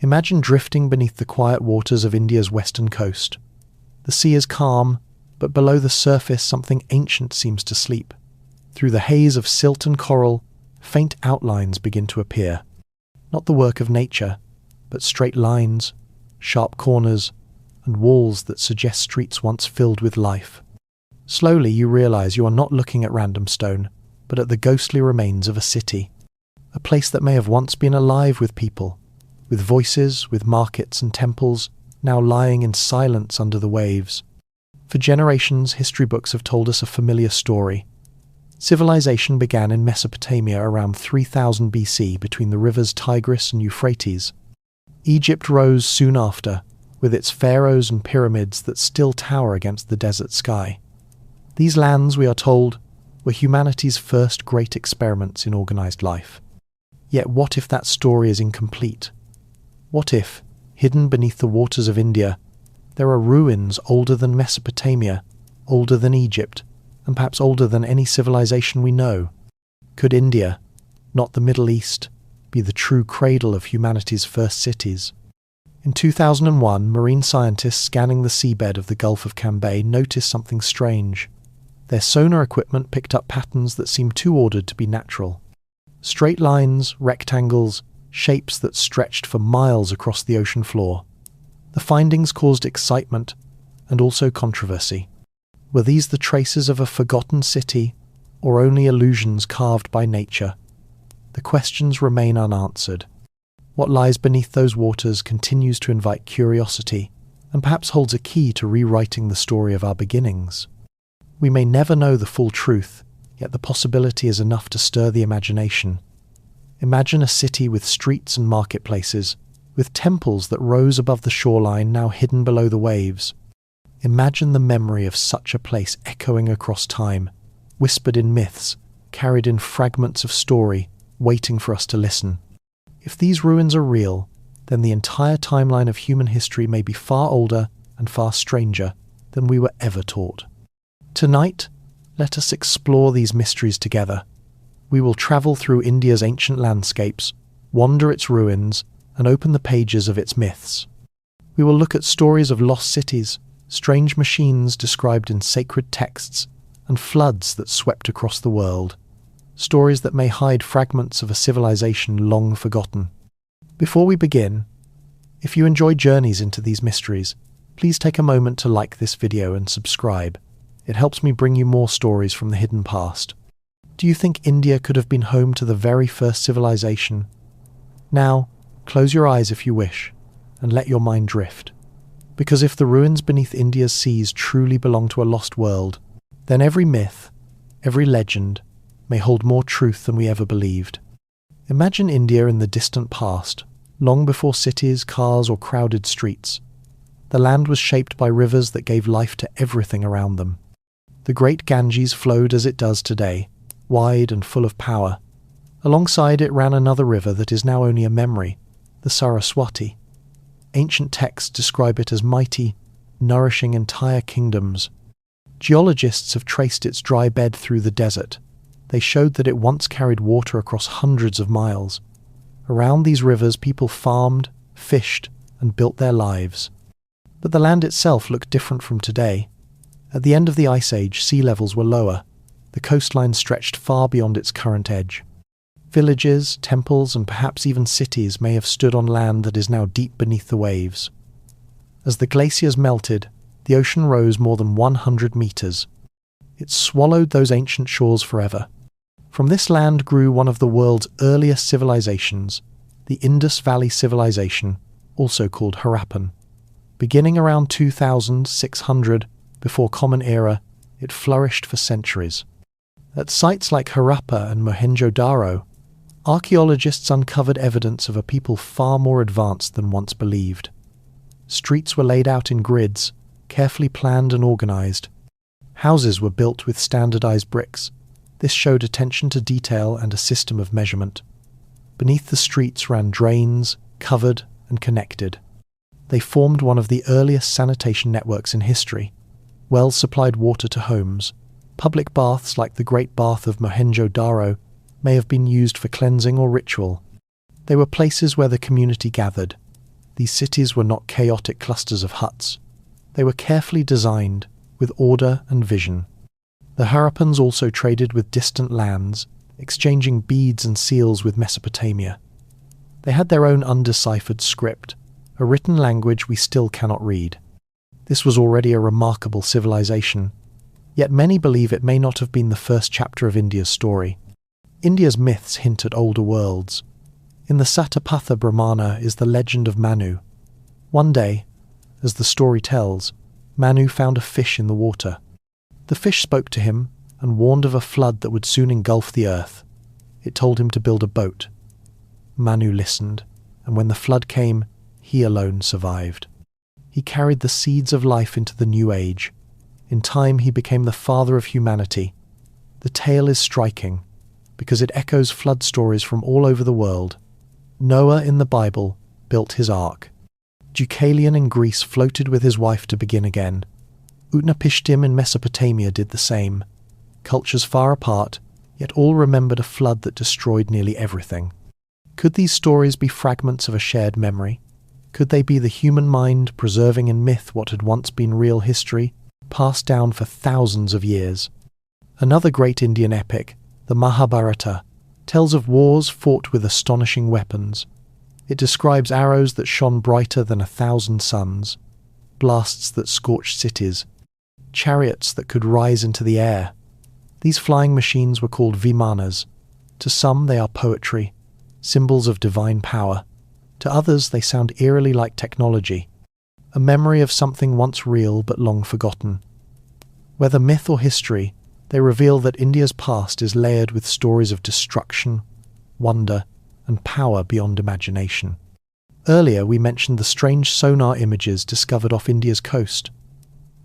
Imagine drifting beneath the quiet waters of India's western coast. The sea is calm, but below the surface something ancient seems to sleep. Through the haze of silt and coral, faint outlines begin to appear. Not the work of nature, but straight lines, sharp corners, and walls that suggest streets once filled with life. Slowly you realize you are not looking at random stone, but at the ghostly remains of a city. A place that may have once been alive with people, with voices, with markets and temples, now lying in silence under the waves. For generations, history books have told us a familiar story. Civilization began in Mesopotamia around 3000 BC between the rivers Tigris and Euphrates. Egypt rose soon after, with its pharaohs and pyramids that still tower against the desert sky. These lands, we are told, were humanity's first great experiments in organized life. Yet what if that story is incomplete? What if, hidden beneath the waters of India, there are ruins older than Mesopotamia, older than Egypt, and perhaps older than any civilization we know? Could India, not the Middle East, be the true cradle of humanity's first cities? In 2001, marine scientists scanning the seabed of the Gulf of Cambay noticed something strange. Their sonar equipment picked up patterns that seemed too ordered to be natural. Straight lines, rectangles, shapes that stretched for miles across the ocean floor. The findings caused excitement and also controversy. Were these the traces of a forgotten city, or only illusions carved by nature? The questions remain unanswered. What lies beneath those waters continues to invite curiosity, and perhaps holds a key to rewriting the story of our beginnings. We may never know the full truth, yet the possibility is enough to stir the imagination. Imagine a city with streets and marketplaces, with temples that rose above the shoreline now hidden below the waves. Imagine the memory of such a place echoing across time, whispered in myths, carried in fragments of story, waiting for us to listen. If these ruins are real, then the entire timeline of human history may be far older and far stranger than we were ever taught. Tonight, let us explore these mysteries together. We will travel through India's ancient landscapes, wander its ruins, and open the pages of its myths. We will look at stories of lost cities, strange machines described in sacred texts, and floods that swept across the world. Stories that may hide fragments of a civilization long forgotten. Before we begin, if you enjoy journeys into these mysteries, please take a moment to like this video and subscribe. It helps me bring you more stories from the hidden past. Do you think India could have been home to the very first civilization? Now, close your eyes if you wish, and let your mind drift. Because if the ruins beneath India's seas truly belong to a lost world, then every myth, every legend, may hold more truth than we ever believed. Imagine India in the distant past, long before cities, cars, or crowded streets. The land was shaped by rivers that gave life to everything around them. The great Ganges flowed as it does today, wide and full of power. Alongside it ran another river that is now only a memory, the Saraswati. Ancient texts describe it as mighty, nourishing entire kingdoms. Geologists have traced its dry bed through the desert. They showed that it once carried water across hundreds of miles. Around these rivers, people farmed, fished, and built their lives. But the land itself looked different from today. At the end of the Ice Age, sea levels were lower. The coastline stretched far beyond its current edge. Villages, temples, and perhaps even cities may have stood on land that is now deep beneath the waves. As the glaciers melted, the ocean rose more than 100 meters. It swallowed those ancient shores forever. From this land grew one of the world's earliest civilizations, the Indus Valley Civilization, also called Harappan. Beginning around 2600, before Common Era, it flourished for centuries. At sites like Harappa and Mohenjo-Daro, archaeologists uncovered evidence of a people far more advanced than once believed. Streets were laid out in grids, carefully planned and organized. Houses were built with standardized bricks. This showed attention to detail and a system of measurement. Beneath the streets ran drains, covered and connected. They formed one of the earliest sanitation networks in history. Wells supplied water to homes. Public baths like the Great Bath of Mohenjo-Daro may have been used for cleansing or ritual. They were places where the community gathered, These cities were not chaotic clusters of huts. They were carefully designed, with order and vision. The Harappans also traded with distant lands, exchanging beads and seals with Mesopotamia. They had their own undeciphered script, a written language we still cannot read. This was already a remarkable civilization, yet many believe it may not have been the first chapter of India's story. India's myths hint at older worlds. In the Satapatha Brahmana is the legend of Manu. One day, as the story tells, Manu found a fish in the water. The fish spoke to him and warned of a flood that would soon engulf the earth. It told him to build a boat. Manu listened, and when the flood came, he alone survived. He carried the seeds of life into the new age. In time, he became the father of humanity. The tale is striking, because it echoes flood stories from all over the world. Noah in the Bible built his ark. Deucalion in Greece floated with his wife to begin again. Utnapishtim in Mesopotamia did the same. Cultures far apart, yet all remembered a flood that destroyed nearly everything. Could these stories be fragments of a shared memory? Could they be the human mind preserving in myth what had once been real history, passed down for thousands of years? Another great Indian epic, the Mahabharata, tells of wars fought with astonishing weapons. It describes arrows that shone brighter than 1,000 suns, blasts that scorched cities, chariots that could rise into the air. These flying machines were called vimanas. To some they are poetry, symbols of divine power. To others they sound eerily like technology, a memory of something once real but long forgotten. Whether myth or history, they reveal that India's past is layered with stories of destruction, wonder, and power beyond imagination. Earlier we mentioned the strange sonar images discovered off India's coast.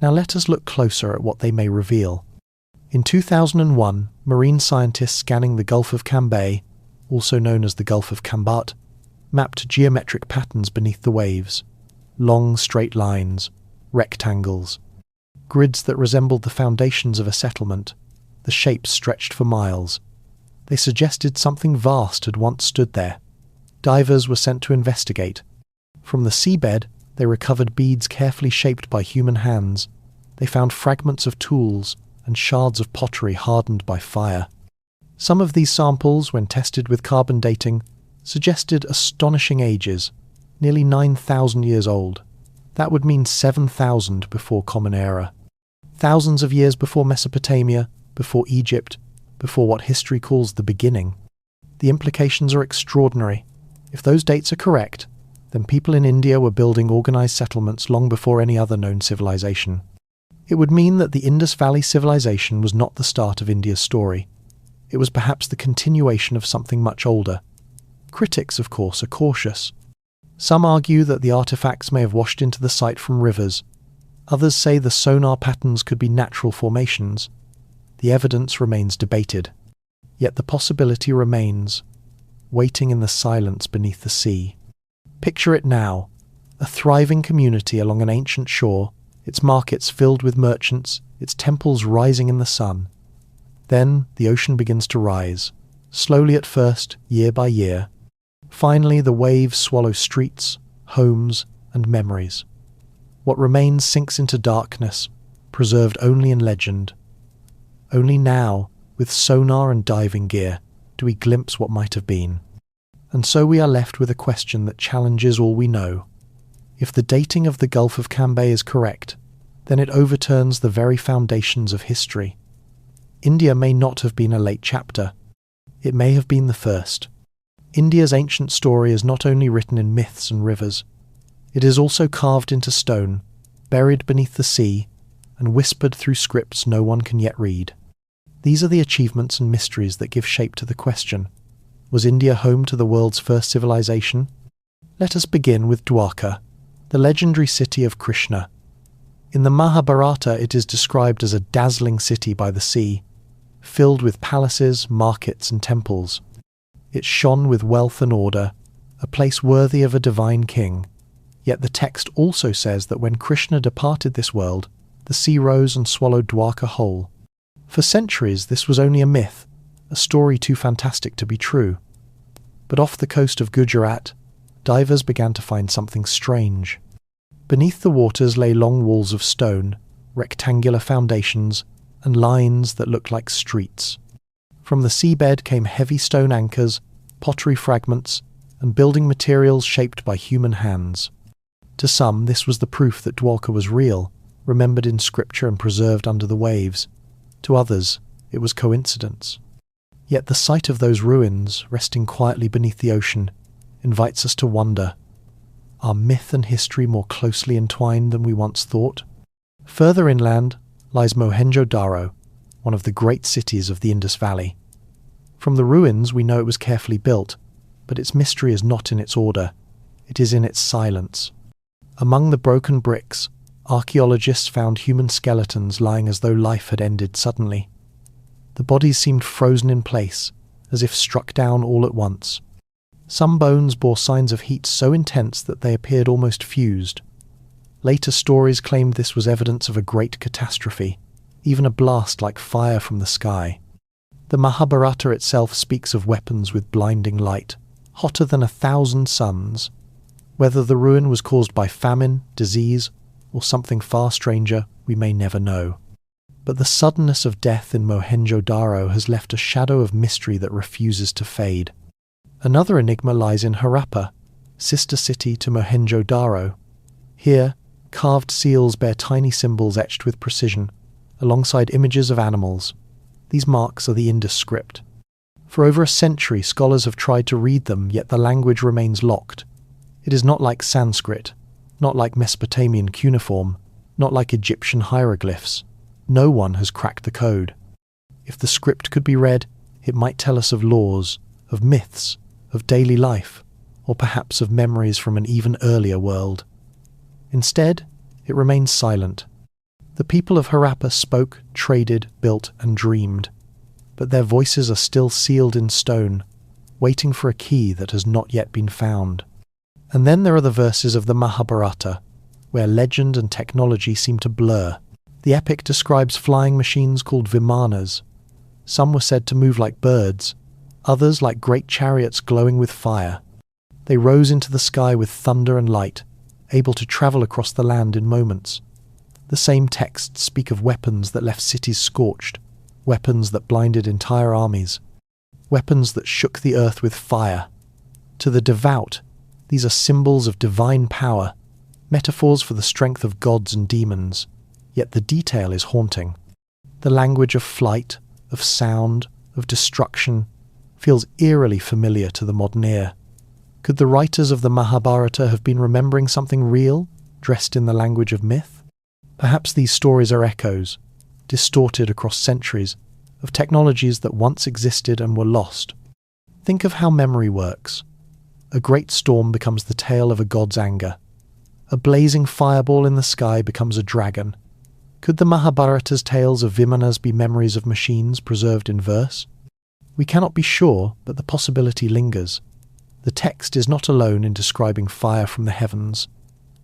Now let us look closer at what they may reveal. In 2001, marine scientists scanning the Gulf of Cambay, also known as the Gulf of Cambat, mapped geometric patterns beneath the waves. Long straight lines, rectangles, grids that resembled the foundations of a settlement. The shapes stretched for miles. They suggested something vast had once stood there. Divers were sent to investigate. From the seabed, they recovered beads carefully shaped by human hands. They found fragments of tools and shards of pottery hardened by fire. Some of these samples, when tested with carbon dating, suggested astonishing ages, nearly 9,000 years old. That would mean 7,000 before Common Era. Thousands of years before Mesopotamia, before Egypt, before what history calls the beginning. The implications are extraordinary. If those dates are correct, then people in India were building organized settlements long before any other known civilization. It would mean that the Indus Valley civilization was not the start of India's story. It was perhaps the continuation of something much older. Critics, of course, are cautious. Some argue that the artifacts may have washed into the site from rivers. Others say the sonar patterns could be natural formations. The evidence remains debated. Yet the possibility remains, waiting in the silence beneath the sea. Picture it now, a thriving community along an ancient shore, its markets filled with merchants, its temples rising in the sun. Then the ocean begins to rise, slowly at first, year by year. Finally the waves swallow streets, homes, and memories. What remains sinks into darkness, preserved only in legend. Only now, with sonar and diving gear, do we glimpse what might have been. And so we are left with a question that challenges all we know. If the dating of the Gulf of Cambay is correct, then it overturns the very foundations of history. India may not have been a late chapter. It may have been the first. India's ancient story is not only written in myths and rivers. It is also carved into stone, buried beneath the sea, and whispered through scripts no one can yet read. These are the achievements and mysteries that give shape to the question. Was India home to the world's first civilization? Let us begin with Dwarka, the legendary city of Krishna. In the Mahabharata it is described as a dazzling city by the sea, filled with palaces, markets, and temples. It shone with wealth and order, a place worthy of a divine king. Yet the text also says that when Krishna departed this world, the sea rose and swallowed Dwarka whole. For centuries this was only a myth, a story too fantastic to be true. But off the coast of Gujarat, divers began to find something strange. Beneath the waters lay long walls of stone, rectangular foundations, and lines that looked like streets. From the seabed came heavy stone anchors, pottery fragments, and building materials shaped by human hands. To some, this was the proof that Dwalka was real, remembered in scripture and preserved under the waves. To others, it was coincidence. Yet the sight of those ruins, resting quietly beneath the ocean, invites us to wonder, are myth and history more closely entwined than we once thought? Further inland lies Mohenjo-Daro, one of the great cities of the Indus Valley. From the ruins we know it was carefully built, but its mystery is not in its order, it is in its silence. Among the broken bricks, archaeologists found human skeletons lying as though life had ended suddenly. The bodies seemed frozen in place, as if struck down all at once. Some bones bore signs of heat so intense that they appeared almost fused. Later stories claimed this was evidence of a great catastrophe, even a blast like fire from the sky. The Mahabharata itself speaks of weapons with blinding light, hotter than 1,000 suns. Whether the ruin was caused by famine, disease, or something far stranger, we may never know. But the suddenness of death in Mohenjo-Daro has left a shadow of mystery that refuses to fade. Another enigma lies in Harappa, sister city to Mohenjo-Daro. Here, carved seals bear tiny symbols etched with precision, alongside images of animals. These marks are the Indus script. For over a century, scholars have tried to read them, yet the language remains locked. It is not like Sanskrit, not like Mesopotamian cuneiform, not like Egyptian hieroglyphs. No one has cracked the code. If the script could be read, it might tell us of laws, of myths, of daily life, or perhaps of memories from an even earlier world. Instead, it remains silent. The people of Harappa spoke, traded, built, and dreamed, but their voices are still sealed in stone, waiting for a key that has not yet been found. And then there are the verses of the Mahabharata, where legend and technology seem to blur. The epic describes flying machines called vimanas. Some were said to move like birds, others like great chariots glowing with fire. They rose into the sky with thunder and light, able to travel across the land in moments. The same texts speak of weapons that left cities scorched, weapons that blinded entire armies, weapons that shook the earth with fire. To the devout, these are symbols of divine power, metaphors for the strength of gods and demons, yet the detail is haunting. The language of flight, of sound, of destruction, feels eerily familiar to the modern ear. Could the writers of the Mahabharata have been remembering something real, dressed in the language of myth? Perhaps these stories are echoes, distorted across centuries, of technologies that once existed and were lost. Think of how memory works. A great storm becomes the tale of a god's anger. A blazing fireball in the sky becomes a dragon. Could the Mahabharata's tales of Vimanas be memories of machines preserved in verse? We cannot be sure, but the possibility lingers. The text is not alone in describing fire from the heavens.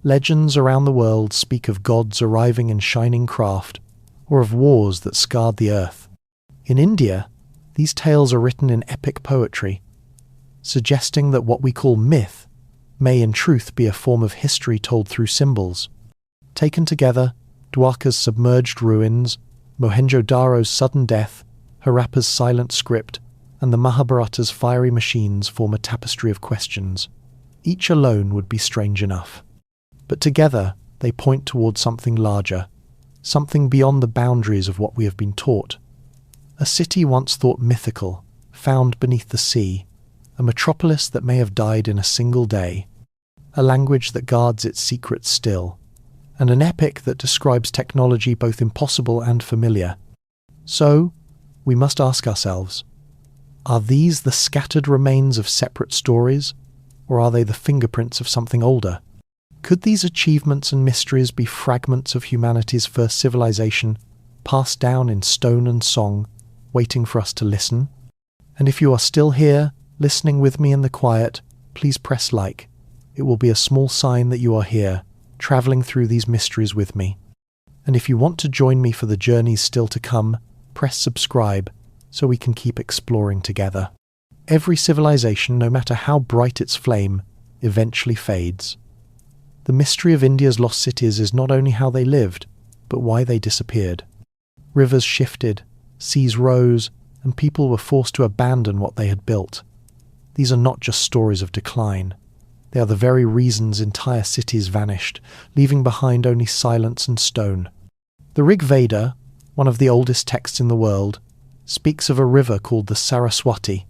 Legends around the world speak of gods arriving in shining craft, or of wars that scarred the earth. In India, these tales are written in epic poetry, suggesting that what we call myth may in truth be a form of history told through symbols. Taken together, Dwarka's submerged ruins, Mohenjo-Daro's sudden death, Harappa's silent script, and the Mahabharata's fiery machines form a tapestry of questions. Each alone would be strange enough. But together, they point towards something larger, something beyond the boundaries of what we have been taught. A city once thought mythical, found beneath the sea, a metropolis that may have died in a single day, a language that guards its secrets still, and an epic that describes technology both impossible and familiar. So, we must ask ourselves, are these the scattered remains of separate stories, or are they the fingerprints of something older? Could these achievements and mysteries be fragments of humanity's first civilization, passed down in stone and song, waiting for us to listen? And if you are still here, listening with me in the quiet, please press like. It will be a small sign that you are here, traveling through these mysteries with me. And if you want to join me for the journeys still to come, press subscribe so we can keep exploring together. Every civilization, no matter how bright its flame, eventually fades. The mystery of India's lost cities is not only how they lived, but why they disappeared. Rivers shifted, seas rose, and people were forced to abandon what they had built. These are not just stories of decline. They are the very reasons entire cities vanished, leaving behind only silence and stone. The Rig Veda, one of the oldest texts in the world, speaks of a river called the Saraswati.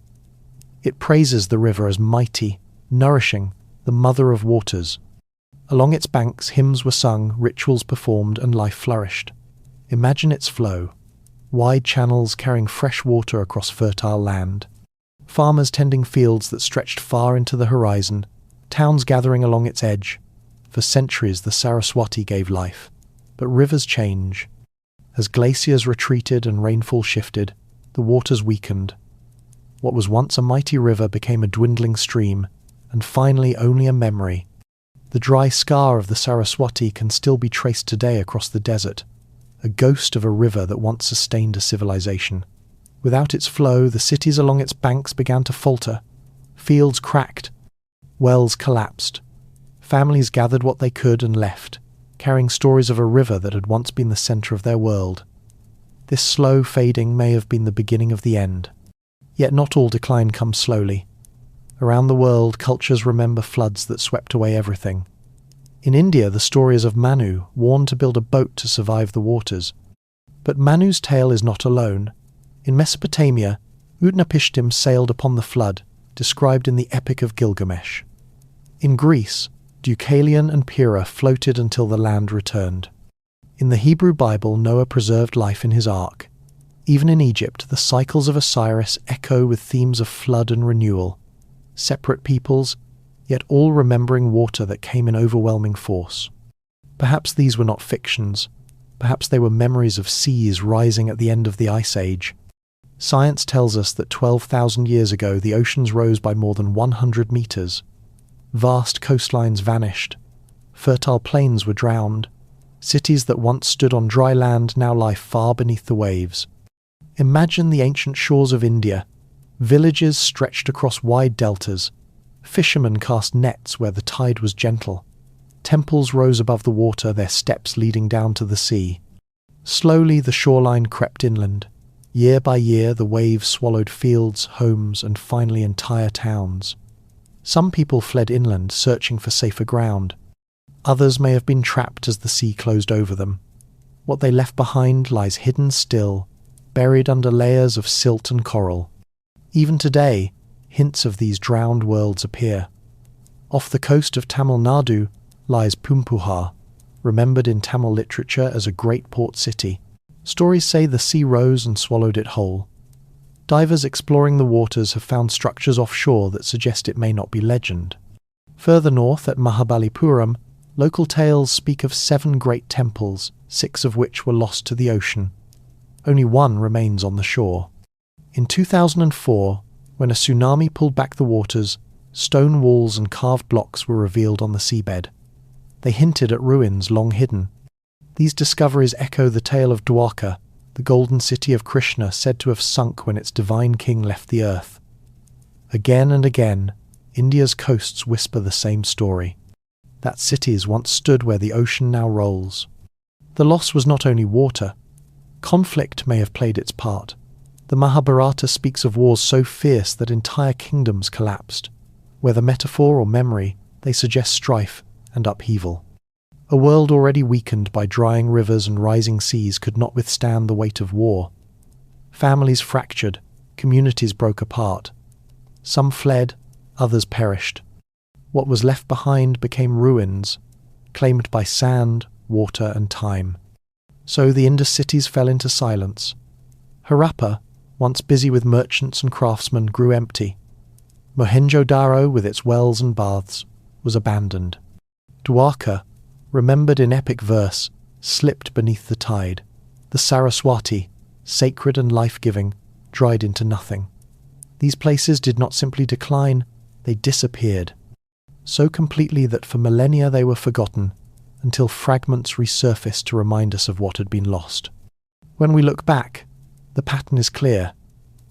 It praises the river as mighty, nourishing, the mother of waters. Along its banks hymns were sung, rituals performed, and life flourished. Imagine its flow. Wide channels carrying fresh water across fertile land. Farmers tending fields that stretched far into the horizon. Towns gathering along its edge. For centuries the Saraswati gave life. But rivers change. As glaciers retreated and rainfall shifted, the waters weakened. What was once a mighty river became a dwindling stream, and finally only a memory. The dry scar of the Saraswati can still be traced today across the desert, a ghost of a river that once sustained a civilization. Without its flow, the cities along its banks began to falter. Fields cracked. Wells collapsed. Families gathered what they could and left, carrying stories of a river that had once been the center of their world. This slow fading may have been the beginning of the end. Yet not all decline comes slowly. Around the world, cultures remember floods that swept away everything. In India, the story is of Manu, warned to build a boat to survive the waters. But Manu's tale is not alone. In Mesopotamia, Utnapishtim sailed upon the flood, described in the Epic of Gilgamesh. In Greece, Deucalion and Pyrrha floated until the land returned. In the Hebrew Bible, Noah preserved life in his ark. Even in Egypt, the cycles of Osiris echo with themes of flood and renewal. Separate peoples, yet all remembering water that came in overwhelming force. Perhaps these were not fictions. Perhaps they were memories of seas rising at the end of the Ice Age. Science tells us that 12,000 years ago the oceans rose by more than 100 meters. Vast coastlines vanished. Fertile plains were drowned. Cities that once stood on dry land now lie far beneath the waves. Imagine the ancient shores of India. Villages stretched across wide deltas. Fishermen cast nets where the tide was gentle. Temples rose above the water, their steps leading down to the sea. Slowly the shoreline crept inland. Year by year the waves swallowed fields, homes, and finally entire towns. Some people fled inland, searching for safer ground. Others may have been trapped as the sea closed over them. What they left behind lies hidden still, buried under layers of silt and coral. Even today, hints of these drowned worlds appear. Off the coast of Tamil Nadu lies Pumpuhar, remembered in Tamil literature as a great port city. Stories say the sea rose and swallowed it whole. Divers exploring the waters have found structures offshore that suggest it may not be legend. Further north at Mahabalipuram, local tales speak of 7 great temples, 6 of which were lost to the ocean. Only one remains on the shore. In 2004, when a tsunami pulled back the waters, stone walls and carved blocks were revealed on the seabed. They hinted at ruins long hidden. These discoveries echo the tale of Dwarka, the golden city of Krishna said to have sunk when its divine king left the earth. Again and again, India's coasts whisper the same story. That cities once stood where the ocean now rolls. The loss was not only water. Conflict may have played its part. The Mahabharata speaks of wars so fierce that entire kingdoms collapsed. Whether metaphor or memory, they suggest strife and upheaval. A world already weakened by drying rivers and rising seas could not withstand the weight of war. Families fractured, communities broke apart. Some fled, others perished. What was left behind became ruins, claimed by sand, water, and time. So the Indus cities fell into silence. Harappa, once busy with merchants and craftsmen, grew empty. Mohenjo-Daro, with its wells and baths, was abandoned. Dwarka, remembered in epic verse, slipped beneath the tide. The Saraswati, sacred and life-giving, dried into nothing. These places did not simply decline, they disappeared. So completely that for millennia they were forgotten, until fragments resurfaced to remind us of what had been lost. When we look back, the pattern is clear.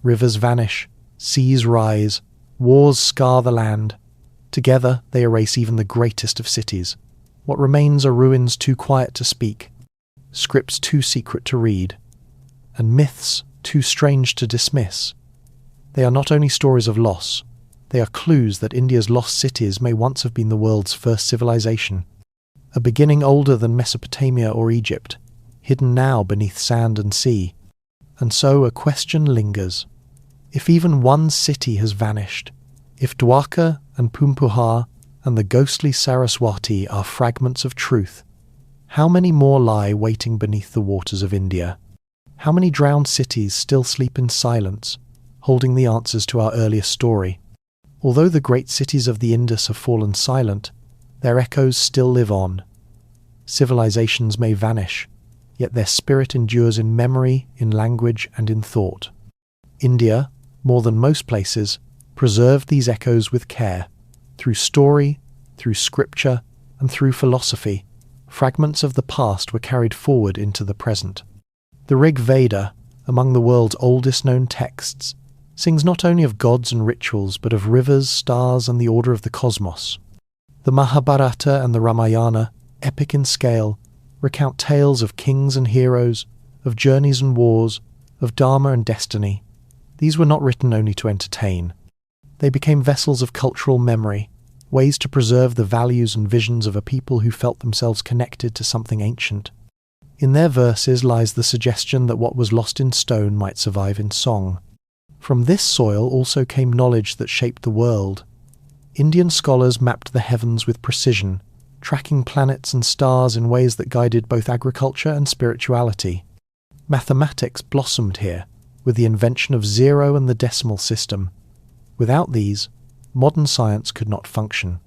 Rivers vanish, seas rise, wars scar the land, Together, they erase even the greatest of cities. What remains are ruins too quiet to speak, scripts too secret to read, and myths too strange to dismiss. They are not only stories of loss, they are clues that India's lost cities may once have been the world's first civilization, a beginning older than Mesopotamia or Egypt, hidden now beneath sand and sea. And so a question lingers. If even one city has vanished, if Dwarka and Pumpuhar and the ghostly Saraswati are fragments of truth, how many more lie waiting beneath the waters of India? How many drowned cities still sleep in silence, holding the answers to our earliest story? Although the great cities of the Indus have fallen silent, their echoes still live on. Civilizations may vanish, yet their spirit endures in memory, in language, and in thought. India, more than most places, preserved these echoes with care. Through story, through scripture, and through philosophy, fragments of the past were carried forward into the present. The Rig Veda, among the world's oldest known texts, sings not only of gods and rituals, but of rivers, stars, and the order of the cosmos. The Mahabharata and the Ramayana, epic in scale, recount tales of kings and heroes, of journeys and wars, of dharma and destiny. These were not written only to entertain. They became vessels of cultural memory, ways to preserve the values and visions of a people who felt themselves connected to something ancient. In their verses lies the suggestion that what was lost in stone might survive in song. From this soil also came knowledge that shaped the world. Indian scholars mapped the heavens with precision, tracking planets and stars in ways that guided both agriculture and spirituality. Mathematics blossomed here, with the invention of zero and the decimal system. Without these, modern science could not function.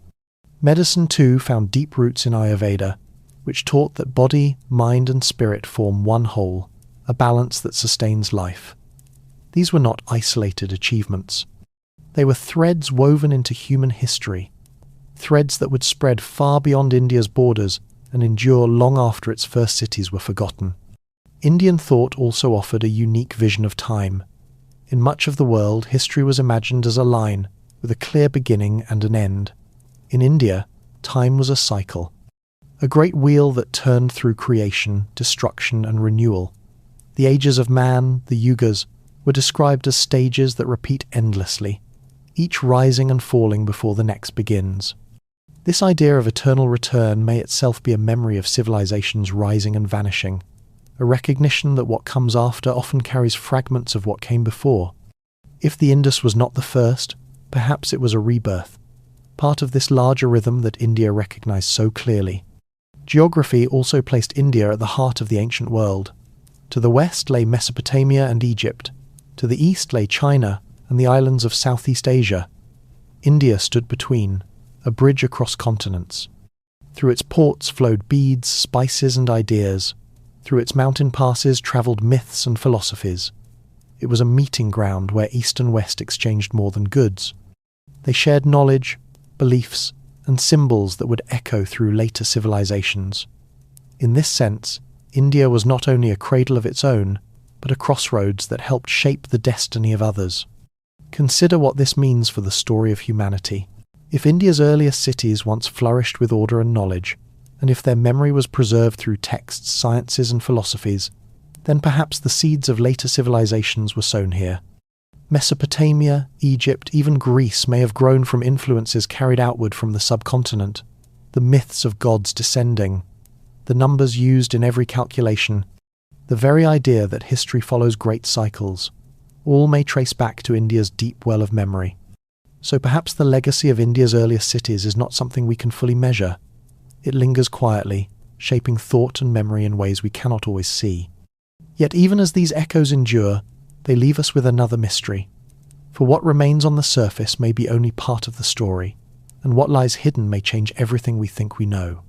Medicine too found deep roots in Ayurveda, which taught that body, mind and spirit form one whole, a balance that sustains life. These were not isolated achievements. They were threads woven into human history, threads that would spread far beyond India's borders and endure long after its first cities were forgotten. Indian thought also offered a unique vision of time. In much of the world, history was imagined as a line, with a clear beginning and an end. In India, time was a cycle, a great wheel that turned through creation, destruction, and renewal. The ages of man, the yugas, were described as stages that repeat endlessly, each rising and falling before the next begins. This idea of eternal return may itself be a memory of civilizations rising and vanishing, a recognition that what comes after often carries fragments of what came before. If the Indus was not the first, perhaps it was a rebirth, part of this larger rhythm that India recognized so clearly. Geography also placed India at the heart of the ancient world. To the west lay Mesopotamia and Egypt. To the east lay China and the islands of Southeast Asia. India stood between, a bridge across continents. Through its ports flowed beads, spices, and ideas. Through its mountain passes travelled myths and philosophies. It was a meeting ground where East and West exchanged more than goods. They shared knowledge, beliefs, and symbols that would echo through later civilizations. In this sense, India was not only a cradle of its own, but a crossroads that helped shape the destiny of others. Consider what this means for the story of humanity. If India's earliest cities once flourished with order and knowledge, and if their memory was preserved through texts, sciences, and philosophies, then perhaps the seeds of later civilizations were sown here. Mesopotamia, Egypt, even Greece may have grown from influences carried outward from the subcontinent. The myths of gods descending, the numbers used in every calculation, the very idea that history follows great cycles, all may trace back to India's deep well of memory. So perhaps the legacy of India's earliest cities is not something we can fully measure. It lingers quietly, shaping thought and memory in ways we cannot always see. Yet even as these echoes endure, they leave us with another mystery. For what remains on the surface may be only part of the story, and what lies hidden may change everything we think we know.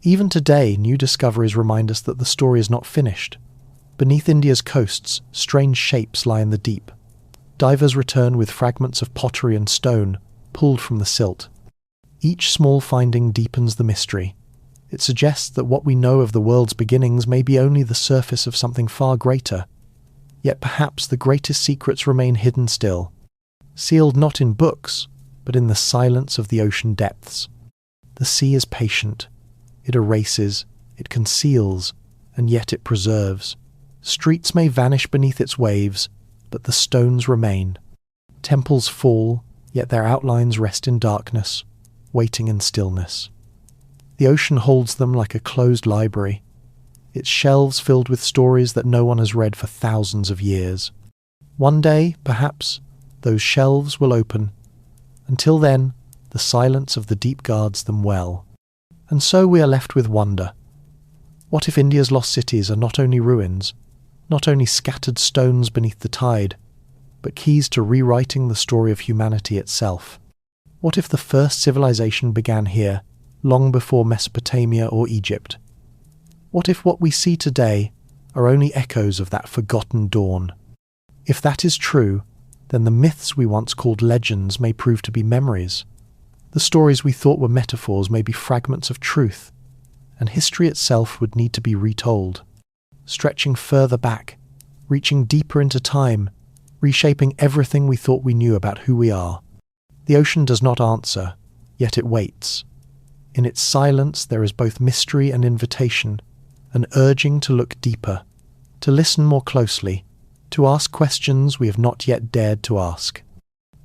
Even today, new discoveries remind us that the story is not finished. Beneath India's coasts, strange shapes lie in the deep. Divers return with fragments of pottery and stone, pulled from the silt. Each small finding deepens the mystery. It suggests that what we know of the world's beginnings may be only the surface of something far greater. Yet perhaps the greatest secrets remain hidden still, sealed not in books, but in the silence of the ocean depths. The sea is patient. It erases, it conceals, and yet it preserves. Streets may vanish beneath its waves, but the stones remain. Temples fall, yet their outlines rest in darkness, waiting in stillness. The ocean holds them like a closed library, its shelves filled with stories that no one has read for thousands of years. One day, perhaps, those shelves will open. Until then, the silence of the deep guards them well. And so we are left with wonder. What if India's lost cities are not only ruins, not only scattered stones beneath the tide, but keys to rewriting the story of humanity itself? What if the first civilization began here, long before Mesopotamia or Egypt? What if what we see today are only echoes of that forgotten dawn? If that is true, then the myths we once called legends may prove to be memories. The stories we thought were metaphors may be fragments of truth, and history itself would need to be retold, stretching further back, reaching deeper into time, reshaping everything we thought we knew about who we are. The ocean does not answer, yet it waits. In its silence there is both mystery and invitation, an urging to look deeper, to listen more closely, to ask questions we have not yet dared to ask.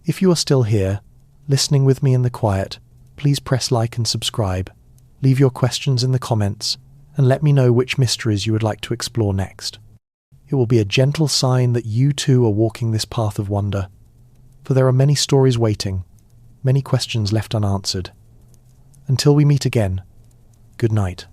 If you are still here, listening with me in the quiet, please press like and subscribe. Leave your questions in the comments, and let me know which mysteries you would like to explore next. It will be a gentle sign that you too are walking this path of wonder, for there are many stories waiting, many questions left unanswered. Until we meet again, good night.